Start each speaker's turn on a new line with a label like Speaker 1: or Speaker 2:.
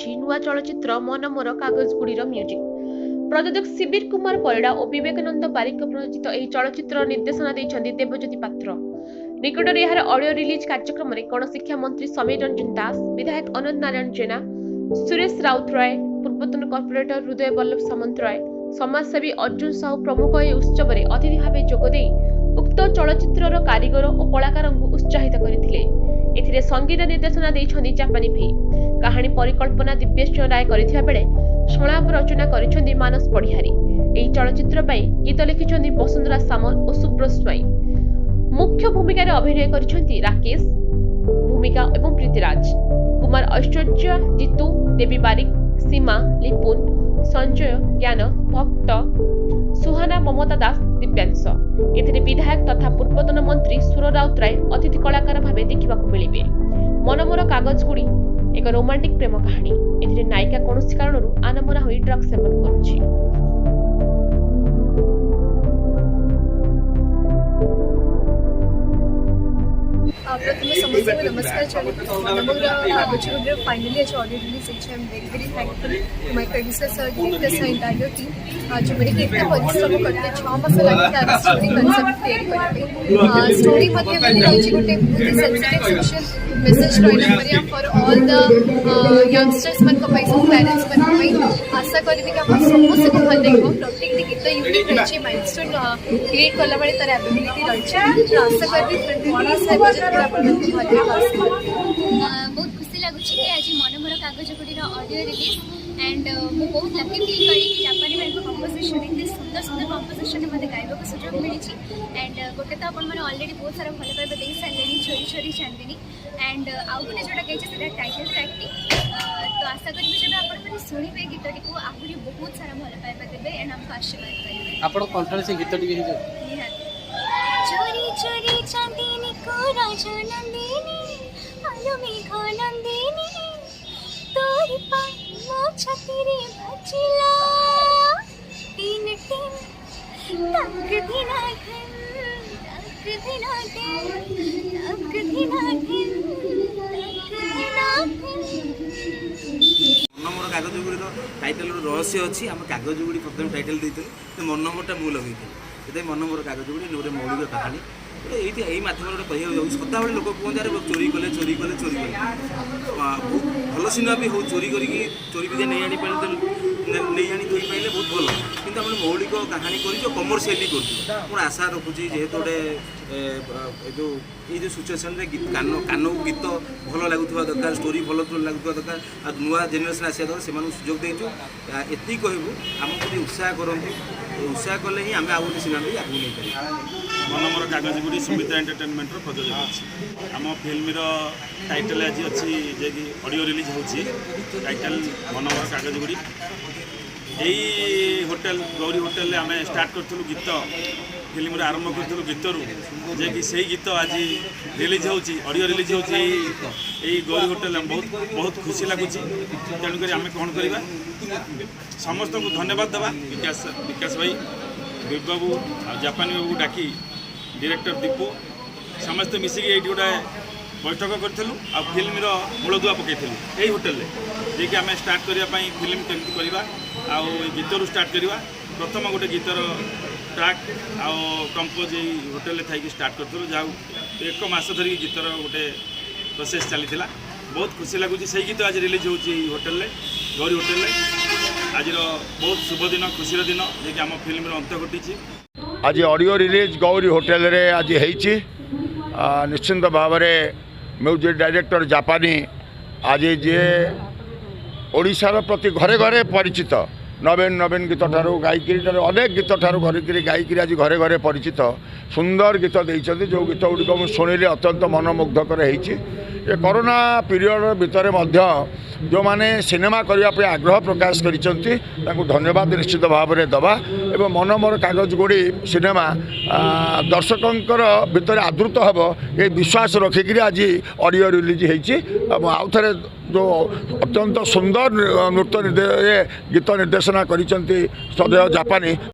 Speaker 1: रही नुआ चलचित्र मन मोर कागजगुड़ीर म्यूजिक। प्रयोजक शिविर कुमार परिड़ा और विवेकानंद बारिक प्रयोजित यह चलचित्र निर्देशना देइछन्ति देवज्योति पात्र। निकटरे यार ऑडियो रिलीज कार्यक्रम में गणशिक्षा मंत्री समीर रंजन दास, विधायक अनंत नारायण जेना, सुरेश राउतराय, पूर्वतन कॉर्पोरेटर हृदय वल्लभ सामंतराय, समाजसेवी अर्जुन साहू प्रमुख यह उत्सव में अतिथि भाव जोगदे उक्त चलचित्र कारीगर और कलाकार उत्साहित करथिले। एथिरे संगीत निर्देशना देइछन्ति जापानी भाई। कहानी परिकल्पना दिव्येश्वर राय करथिबा बेले संलाप रचना करिछन्ति मानस पढ़िहारी। एही चलचित्र पई गीत लिखिछन्ति वसुंधरा सामल और सुब्रत स्वाई। मुख्य भूमिका अभिनय करिछन्ति राकेश भूमिका एवं प्रीतिराज कुमार, ऐश्वर्य, जीतू, देवी बारिक, सीमा, लिपुन, संजय, ज्ञान, भक्त, सुहाना, ममता दास, दिव्यांश। एथिरे विधायक तथा पूर्वतन मंत्री सुर राउतराय अतिथि कलाकार भावे देखा मिलिबे। मन मोर कागजगुड़ी एक रोमांटिक प्रेम कहानी। एथिरे नायिका कौनसी कारणरू आनमना होई ड्रग्स सेवन करुछि।
Speaker 2: प्रथम समस्त नमस्कार चलो फाइनली आज audio release I am very thankful to my producer sir, director sir, entire team जो मेरे केते परिश्रम करते 6 मास लगता स्टोरी कांसेप्ट क्रिएट करते। स्टोरी मध्ये मैंने रही गोटे बहुत सेंसिटिव सोशल मेसेज रहा परिया फॉर ऑल द यंगस्टर्स मन को पैसा पेरेंट्स मन को आशा करी कि आप समस्त को भल लागो। प्रत्येक गीत यूनिक रही माइलस्टोन क्रिएट कला बेले तार एबिलिटी रही तो आशा करी 2020 है
Speaker 3: बहुत खुशी लगुच कि आज मन मोर कागजगुड़ी ऑडियो रिलीज एंड मु बहुत लकी फील करी कि जापानी भाई कंपोजिशन इतने सुंदर सुंदर कंपोजिशन मत गाइबा को सुजोग मिली एंड गोटे तो अपन मैंने ऑलरेडी बहुत सारा भल पाइबा दे सारे चोरी चोरी चांदनी एंड आउ गोटे जोटा कही टाइटल ट्रैक तो आशा करी जब आप शुणे गीतटी को आहरी बहुत सारा भल पाइबा देवे एंड हमको आशीर्वाद करेंगे।
Speaker 4: आपण कंठरे से गीतटी
Speaker 3: चोरी चोरी चांदनी को राजा नंदिनी आलो मेघ नंदिनी तोरी पाई मो छातीरे भजिला तीन तीन तक दिना घन तक दिना घन तक दिना घन
Speaker 5: मन मोर कागजगुड़ी टाइटल रहस्य अच्छी आम कागजगुड़ी प्रथम टाइटल देते मन मोरटा मुझे लगे ये मन मोर कागजगुड़ी गोटे मौलिक कहानी ये यही मध्यम गोटे कह सदाबे लोक कहते अरे चोरी कले चोरी कले चोरी कले बहुत भल सिनेमा भी हो चोरी करके चोरी भी नहीं आनी नहीं आनी धोई पाइले बहुत भल कि आम मौलिक कहानी कर कमर्शियली कर मोर आशा रखुची जेहेतु गोटे जो ये सिचुएसन कान गीत भल लगुवा दरकार स्टोरी भल लगुवा दरकार आ नुआ जेनेरेशन आसा दरकार से सुजोग देचु एति कहबू आमको उत्साह करते उत्साह कले ही आम आगे सिनेमा भी आगे नहीं पार।
Speaker 6: मन मोर कागजगुड़ी सुमित्रा एंटरटेनमेंट प्रयोजक अच्छी आम फिल्म टाइटल आज अच्छी जे कि ऑडियो रिलीज होची टाइटल मन मोर कागजगुड़ी। यही होटेल गौरी होटेल आम स्टार्ट करूँ गीत फिल्म आरंभ करूँ गीतरू जे कि सही गीत आज रिलीज होची ऑडियो रिलीज होची यही गौरी होटेल बहुत बहुत खुशी लगुच। तेणुक आम कौन करवा समस्त को धन्यवाद देवा विकास भाई बाबू आ जापानी बाबू डाकी डायरेक्टर दीपू समस्ते मिसिकी ये गोटे बैठक करूँ आ फिल्म मूलदुआ पकईलु यही होटेल जे कि आम स्टार्ट करने फिल्म केमती करवा आ गीतरू स्टार्ट करवा प्रथम गोटे गीतर ट्रैक आउ कंपोज यही होटेल थी स्टार्ट करूँ जहाँ एक मास धरिक गीतर गोटे प्रोसेस चली बहुत खुशी लगुच से गीत आज रिलीज होची होटेल गौरी होटेल आज बहुत शुभ दिन खुशी दिन जे कि आम फिल्म अंत घटी।
Speaker 7: आज ऑडियो रिलीज गौरी होटेल रे आज होईची निश्चिंत भाव म्यूजिक डायरेक्टर जापानी आज जे ओडिशार प्रति घरे घरे परिचित नवीन नवीन गीत ठारू गायिकी अनेक गीत ठारू घरिकी गायिकी आज घरे घरे परिचित सुंदर गीत देइछन्ति जो गीत गुड़िक मुझे शुणिले अत्यंत मनमुग्धकर होईची। ये कोरोना पीरियड भितर जो माने सिनेमा करने आग्रह प्रकाश करिसेंति तांको धन्यवाद निश्चित भाव में दबा एवं मन मोर कागजगुड़ी सिनेमा दर्शकंकर भितर आदृत हम ये विश्वास रखिक आज ऑडियो रिलीज होईची। आउ थे जो अत्यंत सुंदर नृत्य गीत निर्देशना करिसेंति सदैव जापानी।